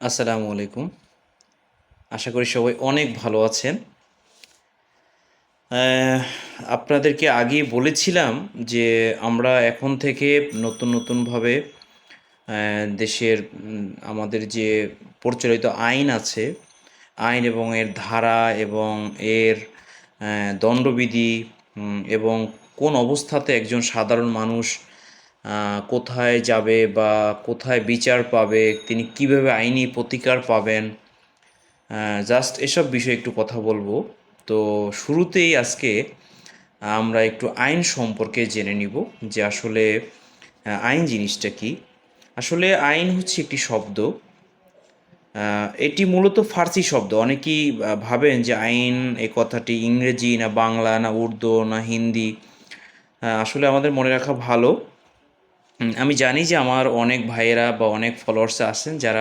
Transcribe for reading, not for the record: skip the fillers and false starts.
আসসালামু আলাইকুম। আশা করি সবাই অনেক ভালো আছেন। আহ, আপনাদেরকে আগেই বলেছিলাম যে আমরা এখন থেকে নতুনভাবে দেশের আমাদের যে প্রচলিত আইন আছে, আইন এবং এর ধারা এবং এর দণ্ডবিধি এবং কোন অবস্থাতে একজন সাধারণ মানুষ কোথায় যাবে বা কোথায় বিচার পাবে, তিনি কিভাবে আইনি প্রতিকার পাবেন, জাস্ট এসব বিষয়ে একটু কথা বলবো। তো শুরুতেই আজকে আমরা একটু আইন সম্পর্কে জেনে নিব যে আসলে আইন জিনিসটা কি। আসলে আইন হচ্ছে একটি শব্দ। এটি মূলত ফার্সি শব্দ। অনেকেই ভাবেন যে আইন এই কথাটি ইংরেজি না বাংলা না উর্দু না হিন্দি। আসলে আমাদের মনে রাখা ভালো। আমি জানি যে আমার অনেক ভাইয়েরা বা অনেক ফলোয়ার্স আছেন যারা